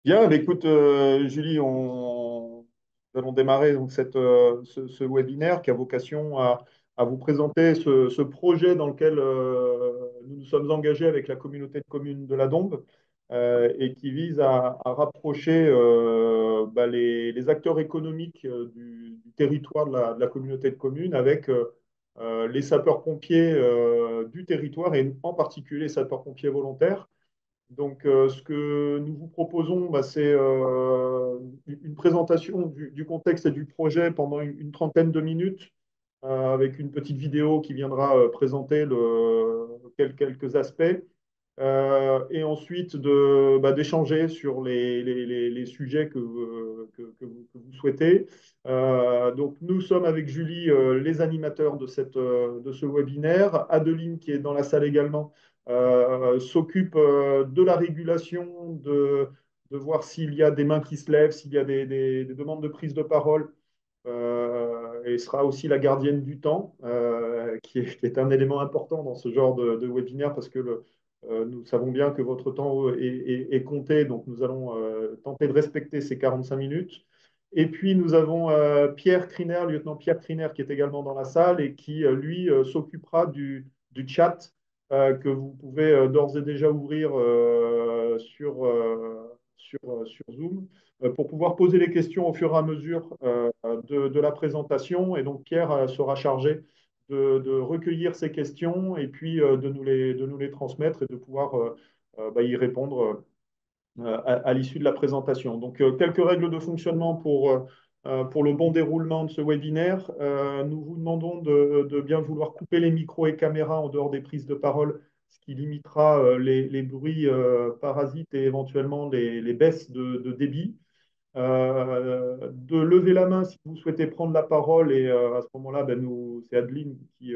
Bien, bah, écoute, Julie, nous allons démarrer donc ce webinaire qui a vocation à vous présenter ce projet dans lequel nous nous sommes engagés avec la communauté de communes de la Dombe et qui vise à rapprocher les acteurs économiques du territoire de la communauté de communes avec les sapeurs-pompiers du territoire et en particulier les sapeurs-pompiers volontaires. Donc, ce que nous vous proposons, bah, c'est une présentation du contexte et du projet pendant une trentaine de minutes, avec une petite vidéo qui viendra présenter quelques aspects, et ensuite d'échanger sur les sujets que vous souhaitez. Donc, nous sommes avec Julie les animateurs de ce webinaire. Adeline, qui est dans la salle également, s'occupe de la régulation, de voir s'il y a des mains qui se lèvent, s'il y a des demandes de prise de parole, et sera aussi la gardienne du temps, qui est un élément important dans ce genre de webinaire parce que nous savons bien que votre temps est compté, donc nous allons tenter de respecter ces 45 minutes. Et puis nous avons Pierre Criner, lieutenant Pierre Criner, qui est également dans la salle et qui, lui, s'occupera du chat que vous pouvez d'ores et déjà ouvrir sur Zoom pour pouvoir poser les questions au fur et à mesure de la présentation. Et donc, Pierre sera chargé de recueillir ces questions et puis de nous les transmettre et de pouvoir y répondre à l'issue de la présentation. Donc, quelques règles de fonctionnement pour le bon déroulement de ce webinaire. Nous vous demandons de bien vouloir couper les micros et caméras en dehors des prises de parole, ce qui limitera les bruits parasites et éventuellement les baisses de débit. De lever la main si vous souhaitez prendre la parole et à ce moment-là, c'est Adeline qui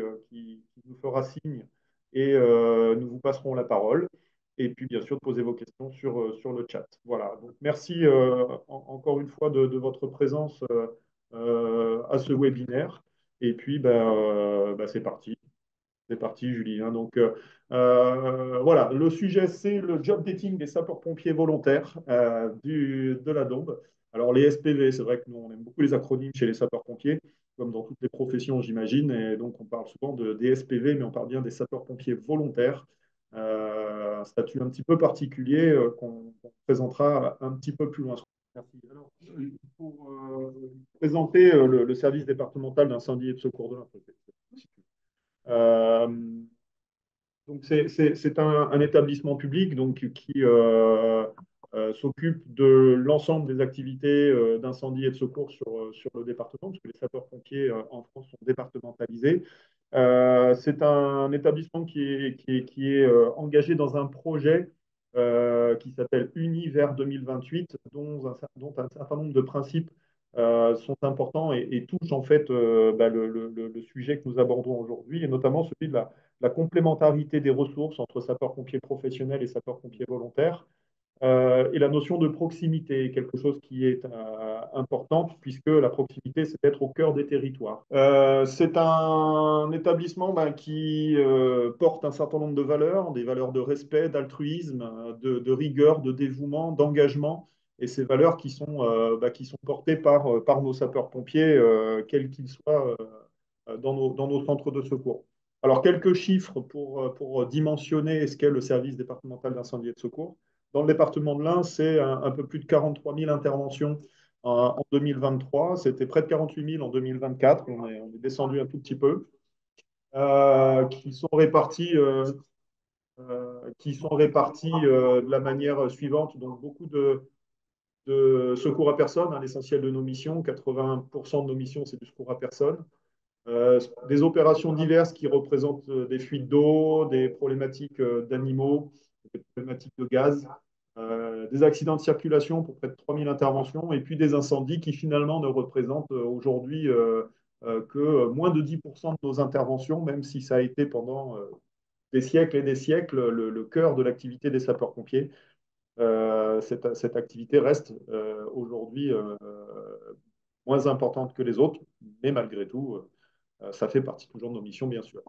nous fera signe et nous vous passerons la parole. Et puis, bien sûr, de poser vos questions sur le chat. Voilà. Donc, merci encore une fois de votre présence à ce webinaire. Et puis, c'est parti. C'est parti, Julie, hein. Donc, voilà, le sujet, c'est le job dating des sapeurs-pompiers volontaires de la Dombe. Alors, les SPV, c'est vrai que nous, on aime beaucoup les acronymes chez les sapeurs-pompiers, comme dans toutes les professions, j'imagine. Et donc, on parle souvent des SPV, mais on parle bien des sapeurs-pompiers volontaires. Un statut un petit peu particulier qu'on présentera un petit peu plus loin. Merci. Alors, pour présenter le service départemental d'incendie et de secours de l'entreprise. Euh, donc c'est un établissement public donc, qui s'occupe de l'ensemble des activités d'incendie et de secours sur le département, parce que les sapeurs-pompiers en France sont départementalisés. C'est un établissement qui est engagé dans un projet qui s'appelle Univers 2028, dont un certain nombre de principes sont importants et touchent en fait le sujet que nous abordons aujourd'hui, et notamment celui de la complémentarité des ressources entre sapeurs-pompiers professionnels et sapeurs-pompiers volontaires, et la notion de proximité, quelque chose qui est importante, puisque la proximité, c'est être au cœur des territoires. C'est un établissement qui porte un certain nombre de valeurs, des valeurs de respect, d'altruisme, de rigueur, de dévouement, d'engagement, et ces valeurs qui sont portées par nos sapeurs-pompiers, quels qu'ils soient, dans nos centres de secours. Alors, quelques chiffres pour dimensionner ce qu'est le service départemental d'incendie et de secours. Dans le département de l'Ain, c'est un peu plus de 43 000 interventions en 2023. C'était près de 48 000 en 2024. On est descendu un tout petit peu, qui sont répartis de la manière suivante. Donc, beaucoup de secours à personne, hein, l'essentiel de nos missions. 80% de nos missions, c'est du secours à personne. Des opérations diverses qui représentent des fuites d'eau, des problématiques d'animaux, des problématiques de gaz, des accidents de circulation pour près de 3000 interventions, et puis des incendies qui finalement ne représentent aujourd'hui que moins de 10% de nos interventions, même si ça a été pendant des siècles et des siècles le cœur de l'activité des sapeurs-pompiers. Cette activité reste aujourd'hui moins importante que les autres, mais malgré tout, ça fait partie toujours de nos missions, bien sûr.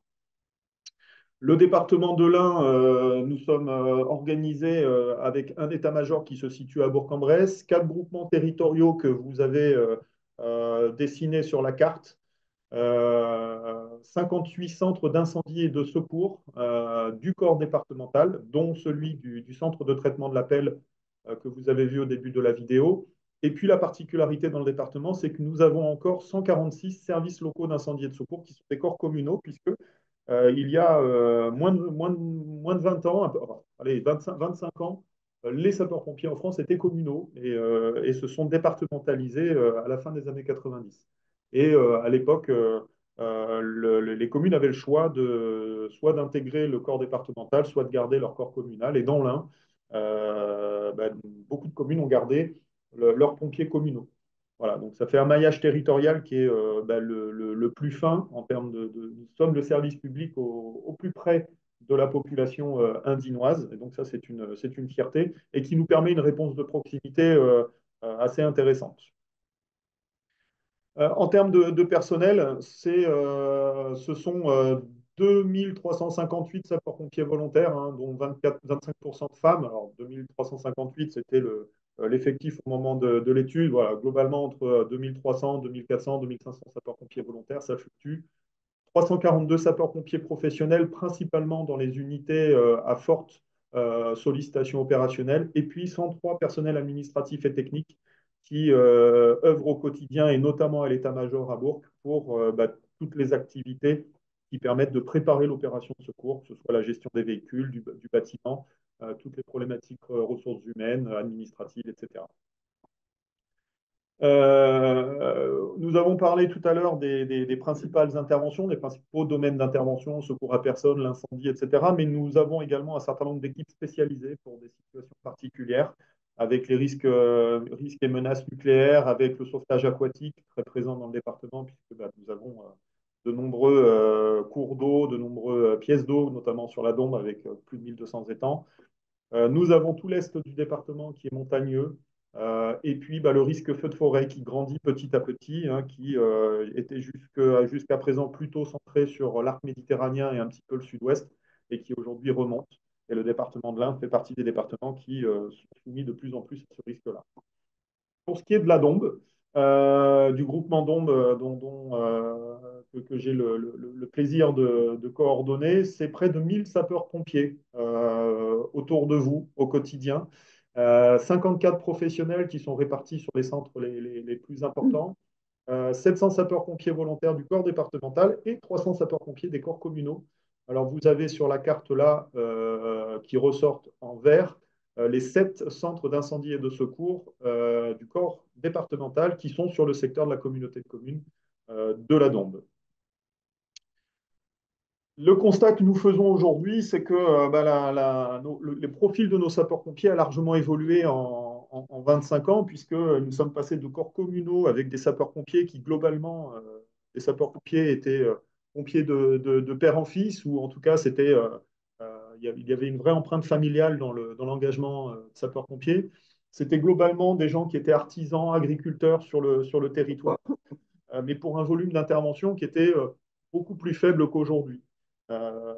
Le département de l'Ain, nous sommes organisés avec un état-major qui se situe à Bourg-en-Bresse, quatre groupements territoriaux que vous avez dessinés sur la carte, 58 centres d'incendie et de secours du corps départemental, dont celui du centre de traitement de l'appel que vous avez vu au début de la vidéo. Et puis la particularité dans le département, c'est que nous avons encore 146 services locaux d'incendie et de secours qui sont des corps communaux, puisque il y a moins de 20 ans, enfin, allez, 25 ans, les sapeurs-pompiers en France étaient communaux et se sont départementalisés à la fin des années 90. Et à l'époque, les communes avaient le choix soit d'intégrer le corps départemental, soit de garder leur corps communal. Et dans l'Ain, beaucoup de communes ont gardé leurs pompiers communaux. Voilà, donc ça fait un maillage territorial qui est le plus fin en termes nous sommes le service public au plus près de la population indinoise. Et donc ça, c'est une fierté et qui nous permet une réponse de proximité assez intéressante. En termes de personnel, ce sont 2358 sapeurs-pompiers volontaires, hein, dont 25% de femmes. Alors 2358, c'était l'effectif au moment de l'étude. Voilà, globalement, entre 2300, 2400, 2500 sapeurs-pompiers volontaires, ça fluctue. 342 sapeurs-pompiers professionnels, principalement dans les unités à forte sollicitation opérationnelle, et puis 103 personnels administratifs et techniques qui œuvrent au quotidien et notamment à l'état-major à Bourg pour toutes les activités qui permettent de préparer l'opération de secours, que ce soit la gestion des véhicules, du bâtiment, toutes les problématiques ressources humaines, administratives, etc. Nous avons parlé tout à l'heure des principales interventions, des principaux domaines d'intervention, secours à personne, l'incendie, etc. Mais nous avons également un certain nombre d'équipes spécialisées pour des situations particulières, avec les risques et menaces nucléaires, avec le sauvetage aquatique très présent dans le département, puisque nous avons de nombreux cours d'eau, de nombreuses pièces d'eau, notamment sur la Dombe, avec plus de 1200 étangs. Nous avons tout l'est du département qui est montagneux. Et puis le risque feu de forêt qui grandit petit à petit, hein, qui était jusqu'à présent plutôt centré sur l'arc méditerranéen et un petit peu le sud-ouest, et qui aujourd'hui remonte. Et le département de l'Ain fait partie des départements qui sont soumis de plus en plus à ce risque-là. Pour ce qui est de la Dombe, du groupement Dombe que j'ai le plaisir de coordonner, c'est près de 1000 sapeurs-pompiers autour de vous au quotidien. 54 professionnels qui sont répartis sur les centres les plus importants, 700 sapeurs-pompiers volontaires du corps départemental et 300 sapeurs-pompiers des corps communaux. Alors, vous avez sur la carte là, qui ressortent en vert, les 7 centres d'incendie et de secours du corps départemental qui sont sur le secteur de la communauté de communes de la Dombe. Le constat que nous faisons aujourd'hui, c'est que les profils de nos sapeurs-pompiers a largement évolué en 25 ans, puisque nous sommes passés de corps communaux avec des sapeurs-pompiers qui, globalement, les sapeurs-pompiers étaient pompiers de père en fils, ou en tout cas, il y avait une vraie empreinte familiale dans l'engagement de sapeurs-pompiers. C'était globalement des gens qui étaient artisans, agriculteurs sur le territoire, mais pour un volume d'intervention qui était beaucoup plus faible qu'aujourd'hui. Euh,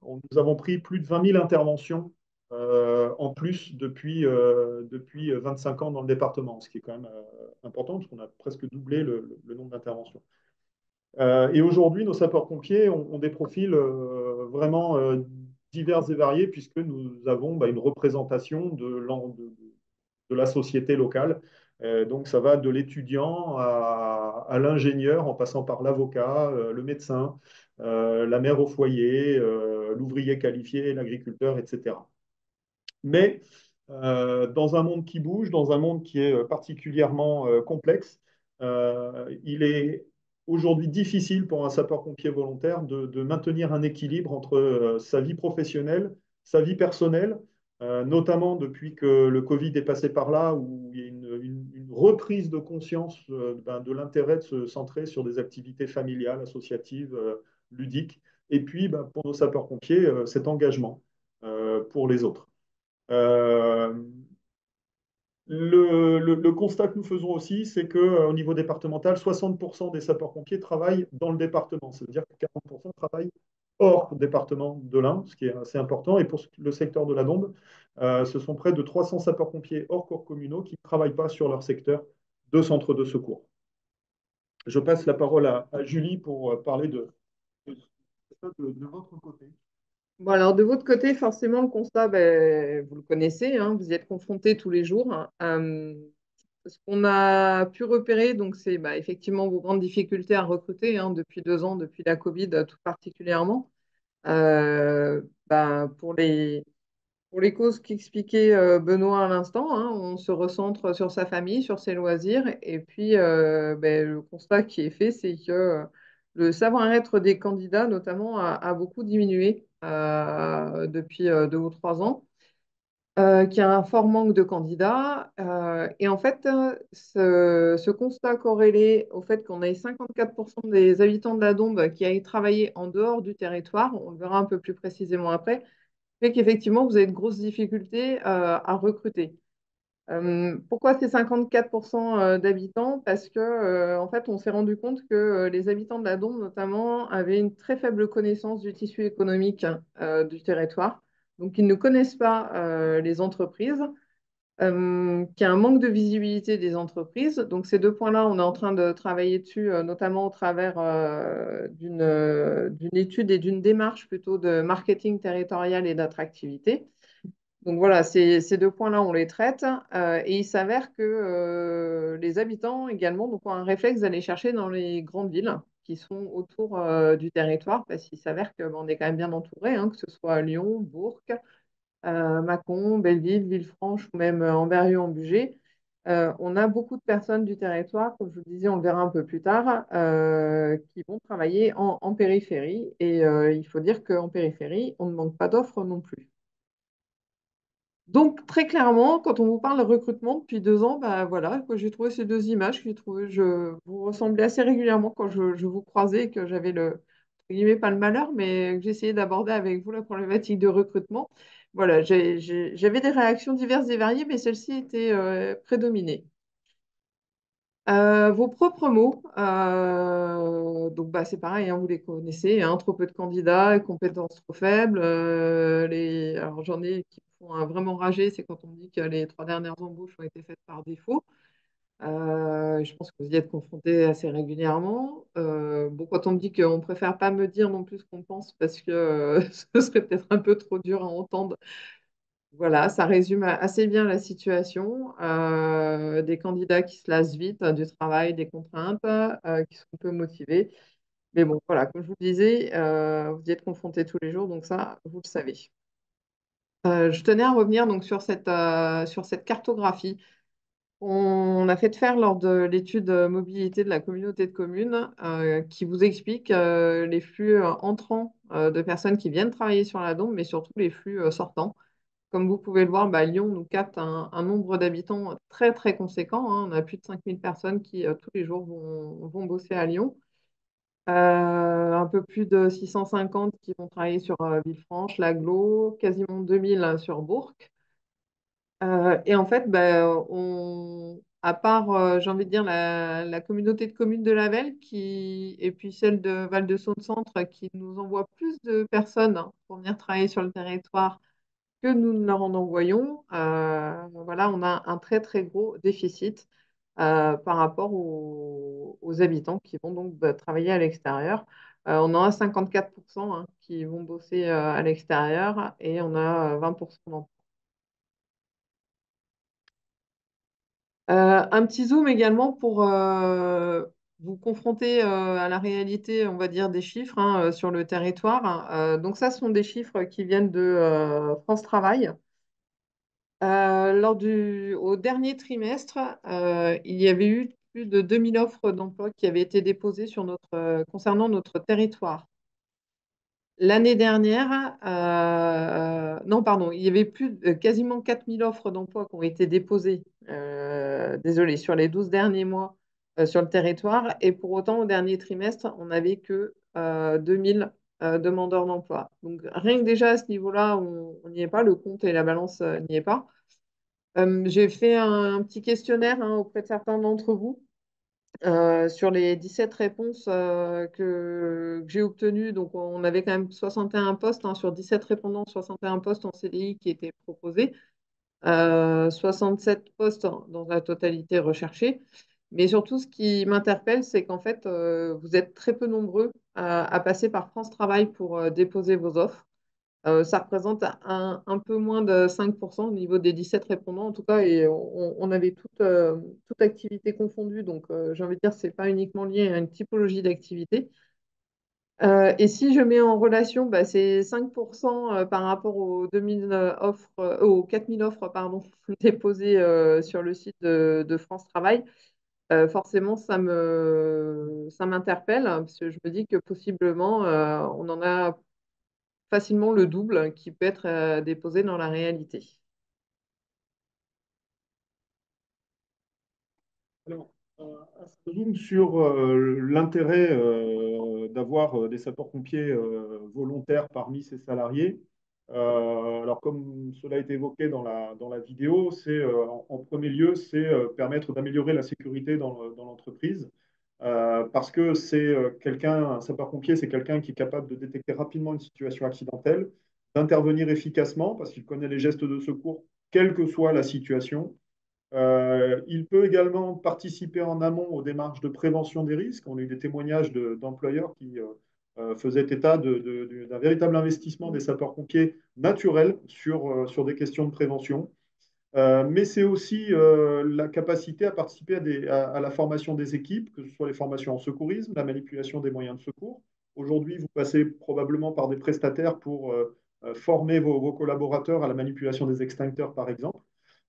Nous avons pris plus de 20 000 interventions en plus depuis 25 ans dans le département, ce qui est quand même important, parce qu'on a presque doublé le nombre d'interventions. Et aujourd'hui, nos sapeurs-pompiers ont des profils vraiment divers et variés, puisque nous avons une représentation de la société locale. Donc, ça va de l'étudiant à l'ingénieur, en passant par l'avocat, le médecin, la mère au foyer, l'ouvrier qualifié, l'agriculteur, etc. Mais dans un monde qui bouge, dans un monde qui est particulièrement complexe, il est aujourd'hui difficile pour un sapeur-pompier volontaire de maintenir un équilibre entre sa vie professionnelle, sa vie personnelle, notamment depuis que le Covid est passé par là, où il y a une reprise de conscience de l'intérêt de se centrer sur des activités familiales, associatives, ludiques, et puis pour nos sapeurs-pompiers, cet engagement pour les autres. Euh, le constat que nous faisons aussi, c'est qu'au niveau départemental, 60% des sapeurs-pompiers travaillent dans le département. Ça veut dire que 40% travaillent hors département de l'Ain, ce qui est assez important. Et pour le secteur de la Dombes, ce sont près de 300 sapeurs-pompiers hors corps communaux qui ne travaillent pas sur leur secteur de centre de secours. Je passe la parole à Julie pour parler de votre côté. Bon, alors de votre côté, forcément, le constat, ben, vous le connaissez, hein, vous y êtes confrontés tous les jours, hein. Ce qu'on a pu repérer, donc, c'est bah, effectivement vos grandes difficultés à recruter, hein, depuis 2 ans, depuis la Covid tout particulièrement. Ben, pour les causes qu'expliquait Benoît à l'instant, hein, on se recentre sur sa famille, sur ses loisirs, et puis ben, le constat qui est fait, c'est que le savoir-être des candidats, notamment, a beaucoup diminué depuis 2 ou 3 ans, qu'il y a un fort manque de candidats. Et en fait, ce constat corrélé au fait qu'on ait 54% des habitants de la Dombe qui aillent travailler en dehors du territoire, on le verra un peu plus précisément après, fait qu'effectivement, vous avez de grosses difficultés à recruter. Pourquoi c'est 54% d'habitants? Parce que, en fait, on s'est rendu compte que les habitants de la Dombe, notamment, avaient une très faible connaissance du tissu économique du territoire. Donc, ils ne connaissent pas les entreprises, qu'il y a un manque de visibilité des entreprises. Donc, ces deux points-là, on est en train de travailler dessus, notamment au travers d'une étude et d'une démarche plutôt de marketing territorial et d'attractivité. Donc voilà, ces deux points-là, on les traite. Et il s'avère que les habitants également donc, ont un réflexe d'aller chercher dans les grandes villes qui sont autour du territoire, parce qu'il s'avère qu'on est quand même bien entouré, hein, que ce soit Lyon, Bourg, Mâcon, Belleville, Villefranche ou même Amberieu-en-Bugey. On a beaucoup de personnes du territoire, comme je vous le disais, on le verra un peu plus tard, qui vont travailler en périphérie. Et il faut dire qu'en périphérie, on ne manque pas d'offres non plus. Donc, très clairement, quand on vous parle de recrutement depuis 2 ans, bah, voilà, quoi, j'ai trouvé ces deux images, j'ai trouvé, vous ressemblez assez régulièrement quand je vous croisais et que j'avais entre guillemets, pas le malheur, mais que j'essayais d'aborder avec vous la problématique de recrutement. Voilà, j'avais des réactions diverses et variées, mais celle-ci était prédominée. Vos propres mots, donc bah, c'est pareil, hein, vous les connaissez, hein, trop peu de candidats, et compétences trop faibles. Alors j'en ai qui me font vraiment rager, c'est quand on me dit que les 3 dernières embauches ont été faites par défaut. Je pense que vous y êtes confronté assez régulièrement. Bon, quand on me dit qu'on préfère pas me dire non plus ce qu'on pense parce que ce serait peut-être un peu trop dur à entendre. Voilà, ça résume assez bien la situation. Des candidats qui se lassent vite du travail, des contraintes, qui sont peu motivés. Mais bon, voilà, comme je vous le disais, vous y êtes confrontés tous les jours, donc ça, vous le savez. Je tenais à revenir donc sur cette cartographie qu'on a fait faire lors de l'étude mobilité de la communauté de communes, qui vous explique les flux entrants de personnes qui viennent travailler sur la Dombe, mais surtout les flux sortants. Comme vous pouvez le voir, bah, Lyon nous capte un nombre d'habitants très très conséquent, hein. On a plus de 5000 personnes qui tous les jours vont bosser à Lyon. Un peu plus de 650 qui vont travailler sur Villefranche, l'Aglo, quasiment 2000 sur Bourg. Et en fait, bah, à part, j'ai envie de dire, la communauté de communes de la Velle et puis celle de Val-de-Saône-Centre qui nous envoie plus de personnes, hein, pour venir travailler sur le territoire que nous ne leur en envoyons, voilà, on a un très très gros déficit par rapport aux habitants qui vont donc travailler à l'extérieur. On en a 54%, hein, qui vont bosser à l'extérieur et on a 20% d'emplois. Un petit zoom également pour vous confronter à la réalité, on va dire, des chiffres, hein, sur le territoire. Donc ça, ce sont des chiffres qui viennent de France Travail. Au dernier trimestre, il y avait eu plus de 2000 offres d'emploi qui avaient été déposées concernant notre territoire. L'année dernière, non, pardon, il y avait quasiment 4000 offres d'emploi qui ont été déposées, désolé, sur les 12 derniers mois sur le territoire. Et pour autant, au dernier trimestre, on n'avait que 2000 demandeurs d'emploi. Donc, rien que déjà à ce niveau-là, on n'y est pas, le compte et la balance n'y est pas. J'ai fait un petit questionnaire, hein, auprès de certains d'entre vous Sur les 17 réponses que j'ai obtenues, donc on avait quand même 61 postes, hein, sur 17 répondants, 61 postes en CDI qui étaient proposés, 67 postes dans la totalité recherchée. Mais surtout, ce qui m'interpelle, c'est qu'en fait, vous êtes très peu nombreux à passer par France Travail pour déposer vos offres. Ça représente un peu moins de 5% au niveau des 17 répondants, en tout cas, et on avait toute activité confondue. Donc, j'ai envie de dire, ce n'est pas uniquement lié à une typologie d'activité. Et si je mets en relation bah, ces 5% par rapport aux 2000 offres, aux 4000 offres pardon, déposées sur le site de France Travail, forcément, ça m'interpelle, hein, parce que je me dis que possiblement, on en a facilement le double qui peut être déposé dans la réalité. Alors, un zoom sur l'intérêt d'avoir des sapeurs-pompiers volontaires parmi ces salariés. Alors, comme cela a été évoqué dans la vidéo, c'est en premier lieu, c'est permettre d'améliorer la sécurité dans l'entreprise. Parce que c'est quelqu'un, un sapeur-pompier, c'est quelqu'un qui est capable de détecter rapidement une situation accidentelle, d'intervenir efficacement parce qu'il connaît les gestes de secours, quelle que soit la situation. Il peut également participer en amont aux démarches de prévention des risques. On a eu des témoignages d'employeurs qui faisaient état d'un véritable investissement des sapeurs-pompiers naturels sur des questions de prévention. Mais c'est aussi la capacité à participer à la formation des équipes, que ce soit les formations en secourisme, la manipulation des moyens de secours. Aujourd'hui, vous passez probablement par des prestataires pour former vos collaborateurs à la manipulation des extincteurs, par exemple.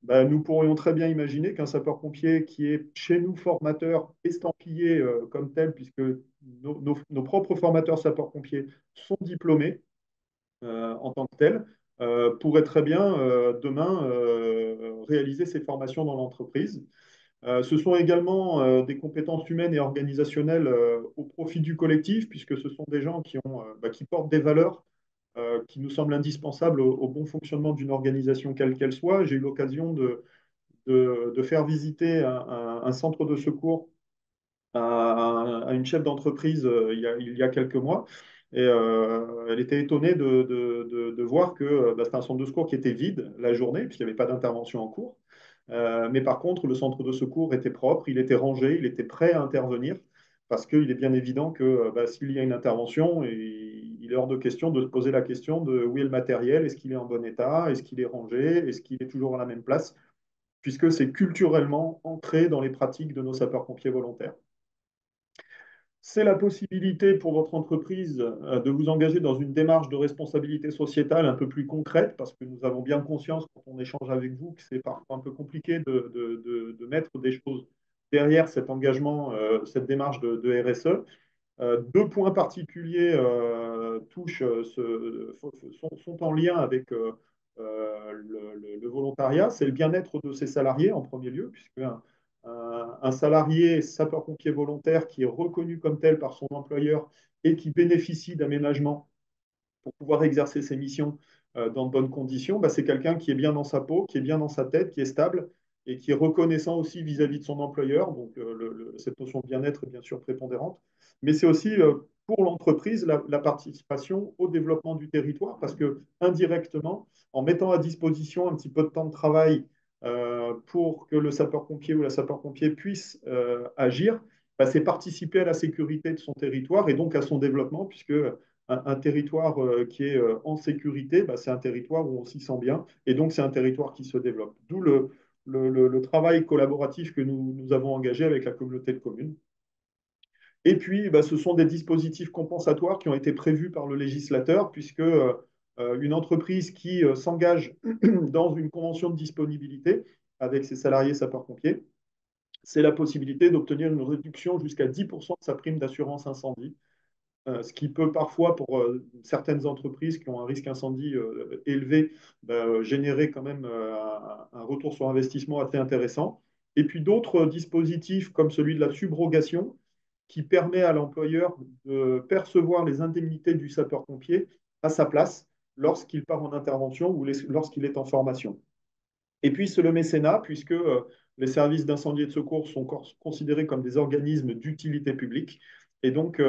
Ben, nous pourrions très bien imaginer qu'un sapeur-pompier qui est chez nous formateur, estampillé comme tel, puisque nos propres formateurs sapeurs-pompiers sont diplômés, en tant que tel, pourrait très bien demain réaliser ces formations dans l'entreprise. Ce sont également des compétences humaines et organisationnelles au profit du collectif, puisque ce sont des gens qui portent des valeurs qui nous semblent indispensables au bon fonctionnement d'une organisation quelle qu'elle soit. J'ai eu l'occasion de faire visiter un centre de secours à une chef d'entreprise il y a quelques mois. Et elle était étonnée de voir que c'était un centre de secours qui était vide la journée, puisqu'il n'y avait pas d'intervention en cours. Mais par contre, le centre de secours était propre, il était rangé, il était prêt à intervenir, parce qu'il est bien évident que s'il y a une intervention, il est hors de question de se poser la question de où est le matériel, est-ce qu'il est en bon état, est-ce qu'il est rangé, est-ce qu'il est toujours à la même place, puisque c'est culturellement ancré dans les pratiques de nos sapeurs-pompiers volontaires. C'est la possibilité pour votre entreprise de vous engager dans une démarche de responsabilité sociétale un peu plus concrète, parce que nous avons bien conscience, quand on échange avec vous, que c'est parfois un peu compliqué de mettre des choses derrière cet engagement, cette démarche de RSE. Deux points particuliers sont en lien avec le volontariat. C'est le bien-être de ses salariés en premier lieu, puisque un salarié sapeur-pompier volontaire qui est reconnu comme tel par son employeur et qui bénéficie d'aménagements pour pouvoir exercer ses missions dans de bonnes conditions, c'est quelqu'un qui est bien dans sa peau, qui est bien dans sa tête, qui est stable et qui est reconnaissant aussi vis-à-vis de son employeur. Donc, cette notion de bien-être est bien sûr prépondérante. Mais c'est aussi pour l'entreprise la participation au développement du territoire parce que indirectement, en mettant à disposition un petit peu de temps de travail pour que le sapeur-pompier ou la sapeur-pompier puisse agir, c'est participer à la sécurité de son territoire et donc à son développement, puisque un territoire qui est en sécurité, c'est un territoire où on s'y sent bien, et donc c'est un territoire qui se développe. D'où le travail collaboratif que nous avons engagé avec la communauté de communes. Et puis, ce sont des dispositifs compensatoires qui ont été prévus par le législateur, puisque une entreprise qui s'engage dans une convention de disponibilité avec ses salariés sapeurs-pompiers, c'est la possibilité d'obtenir une réduction jusqu'à 10% de sa prime d'assurance incendie, ce qui peut parfois, pour certaines entreprises qui ont un risque incendie élevé, générer quand même un retour sur investissement assez intéressant. Et puis d'autres dispositifs comme celui de la subrogation, qui permet à l'employeur de percevoir les indemnités du sapeur-pompier à sa place lorsqu'il part en intervention ou lorsqu'il est en formation. Et puis, c'est le mécénat, puisque les services d'incendie et de secours sont considérés comme des organismes d'utilité publique. Et donc,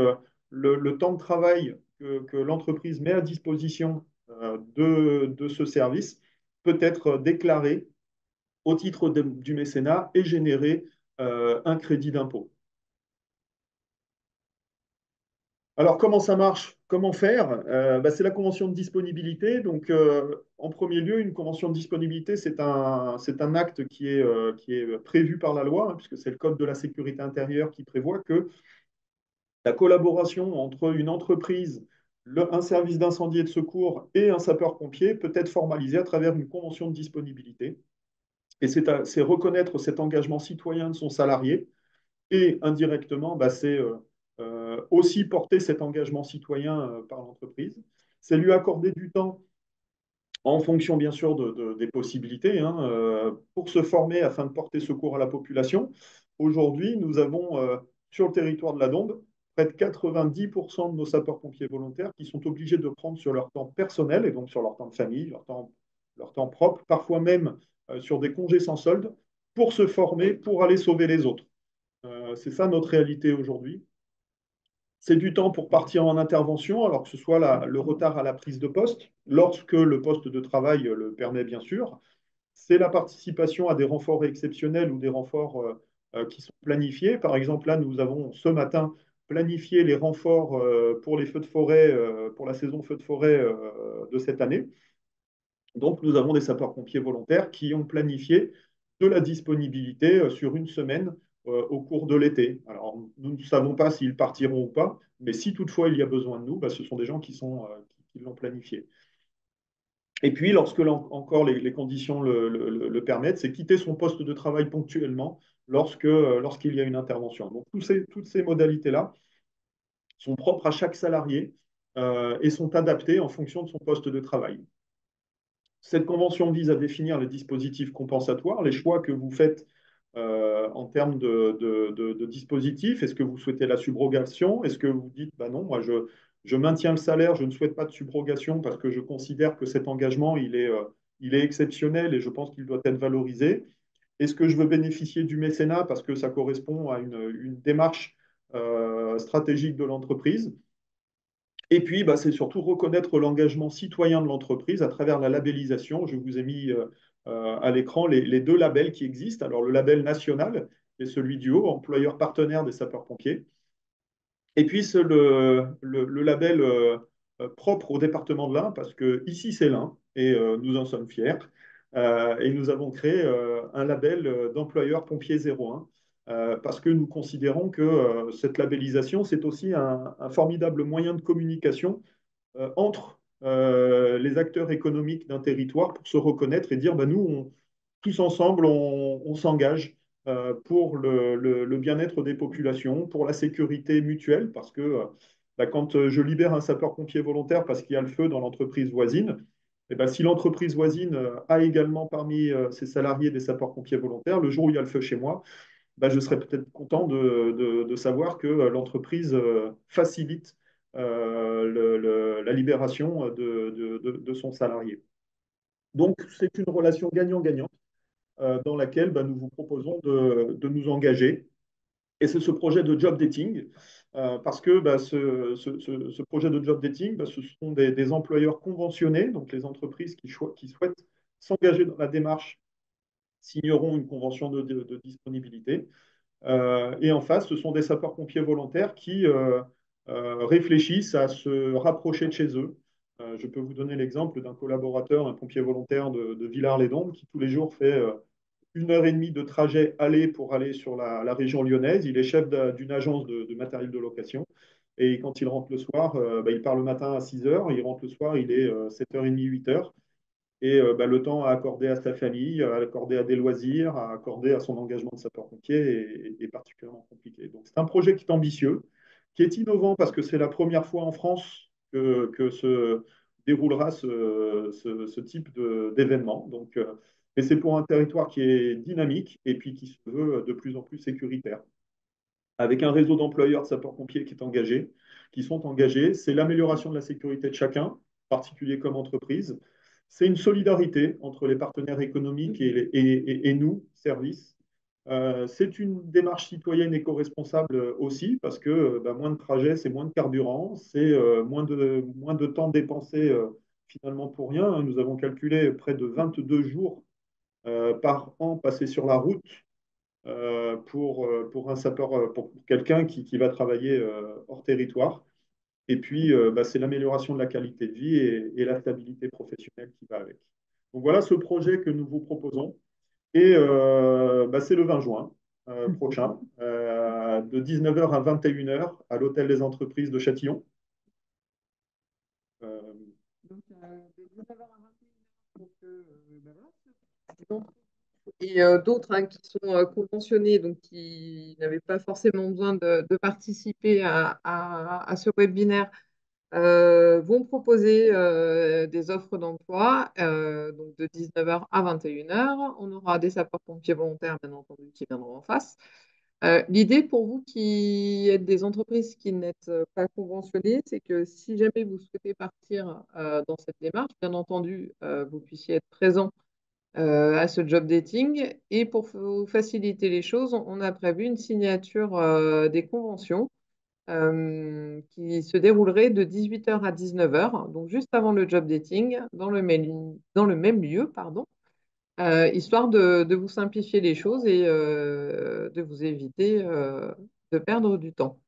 le temps de travail que l'entreprise met à disposition de ce service peut être déclaré au titre du mécénat et générer un crédit d'impôt. Alors, comment ça marche? Comment faire? C'est la convention de disponibilité. Donc, en premier lieu, une convention de disponibilité, c'est un acte qui est prévu par la loi, hein, puisque c'est le Code de la sécurité intérieure qui prévoit que la collaboration entre une entreprise, un service d'incendie et de secours et un sapeur-pompier peut être formalisée à travers une convention de disponibilité. Et c'est reconnaître cet engagement citoyen de son salarié et indirectement, c'est aussi porter cet engagement citoyen par l'entreprise. C'est lui accorder du temps en fonction bien sûr des possibilités, hein, pour se former afin de porter secours à la population. Aujourd'hui, nous avons sur le territoire de la Dombe près de 90% de nos sapeurs-pompiers volontaires qui sont obligés de prendre sur leur temps personnel et donc sur leur temps de famille, leur temps propre, parfois même sur des congés sans solde, pour se former, pour aller sauver les autres. C'est ça notre réalité aujourd'hui. C'est du temps pour partir en intervention, alors que ce soit le retard à la prise de poste, lorsque le poste de travail le permet bien sûr. C'est la participation à des renforts exceptionnels ou des renforts qui sont planifiés. Par exemple, là, nous avons ce matin planifié les renforts pour les feux de forêt, pour la saison feux de forêt de cette année. Donc, nous avons des sapeurs-pompiers volontaires qui ont planifié de la disponibilité sur une semaine au cours de l'été. Alors, nous ne savons pas s'ils partiront ou pas, mais si toutefois il y a besoin de nous, ce sont des gens qui l'ont planifié. Et puis, lorsque encore les conditions le permettent, c'est quitter son poste de travail ponctuellement lorsqu'il y a une intervention. Donc, toutes ces modalités-là sont propres à chaque salarié et sont adaptées en fonction de son poste de travail. Cette convention vise à définir les dispositifs compensatoires, les choix que vous faites en termes de dispositifs. Est-ce que vous souhaitez la subrogation? Est-ce que vous dites, bah non, moi je maintiens le salaire, je ne souhaite pas de subrogation parce que je considère que cet engagement, il est exceptionnel et je pense qu'il doit être valorisé. Est-ce que je veux bénéficier du mécénat parce que ça correspond à une démarche stratégique de l'entreprise? Et puis, c'est surtout reconnaître l'engagement citoyen de l'entreprise à travers la labellisation. Je vous ai mis à l'écran les deux labels qui existent. Alors, le label national, qui est celui du haut, employeur partenaire des sapeurs-pompiers. Et puis, c'est le label propre au département de l'Ain, parce que ici, c'est l'Ain, et nous en sommes fiers. Et nous avons créé un label d'employeur pompier 01, parce que nous considérons que cette labellisation, c'est aussi un formidable moyen de communication entre les acteurs économiques d'un territoire pour se reconnaître et dire, nous, tous ensemble, on s'engage pour le bien-être des populations, pour la sécurité mutuelle, parce que quand je libère un sapeur-pompier volontaire parce qu'il y a le feu dans l'entreprise voisine, et si l'entreprise voisine a également parmi ses salariés des sapeurs-pompiers volontaires, le jour où il y a le feu chez moi, je serais peut-être content de savoir que l'entreprise facilite la libération de son salarié. Donc, c'est une relation gagnant-gagnant dans laquelle nous vous proposons de nous engager. Et c'est ce projet de job dating, parce que ce projet de job dating, ce sont des employeurs conventionnés, donc les entreprises qui souhaitent s'engager dans la démarche signeront une convention de disponibilité. Et en face, ce sont des sapeurs-pompiers volontaires qui réfléchissent à se rapprocher de chez eux. Je peux vous donner l'exemple d'un collaborateur, un pompier volontaire de Villars-les-Dombes, qui tous les jours fait 1 heure et demie de trajet aller pour aller sur la région lyonnaise. Il est chef d'une agence de matériel de location. Et quand il rentre le soir, il part le matin à 6 heures, il rentre le soir, il est 7h30, 8 heures. Et le temps à accorder à sa famille, à accorder à des loisirs, à accorder à son engagement de sapeur-pompier est particulièrement compliqué. Donc c'est un projet qui est ambitieux, qui est innovant parce que c'est la première fois en France que se déroulera ce type d'événement. Donc, et c'est pour un territoire qui est dynamique et puis qui se veut de plus en plus sécuritaire. Avec un réseau d'employeurs de sapeurs-pompiers qui sont engagés, c'est l'amélioration de la sécurité de chacun, particulier comme entreprise. C'est une solidarité entre les partenaires économiques et nous, services. C'est une démarche citoyenne éco-responsable aussi, parce que bah, moins de trajets, c'est moins de carburant, c'est moins de temps dépensé finalement pour rien. Nous avons calculé près de 22 jours par an passés sur la route pour un sapeur, pour quelqu'un qui va travailler hors territoire. Et puis, bah, c'est l'amélioration de la qualité de vie et la stabilité professionnelle qui va avec. Donc voilà ce projet que nous vous proposons. Et bah, c'est le 20 juin prochain, de 19h à 21h à l'Hôtel des Entreprises de Châtillon. Euh, Donc, de 19h à 21h. Donc, ben voilà. Et d'autres hein, qui sont conventionnés, donc qui n'avaient pas forcément besoin de participer à ce webinaire, vont proposer des offres d'emploi donc de 19h à 21h. On aura des sapeurs-pompiers volontaires, bien entendu, qui viendront en face. L'idée pour vous qui êtes des entreprises qui n'êtes pas conventionnées, c'est que si jamais vous souhaitez partir dans cette démarche, bien entendu, vous puissiez être présent à ce job dating. Et pour vous faciliter les choses, on a prévu une signature des conventions qui se déroulerait de 18h à 19h, donc juste avant le job dating, dans le même lieu, pardon, histoire de vous simplifier les choses et de vous éviter de perdre du temps.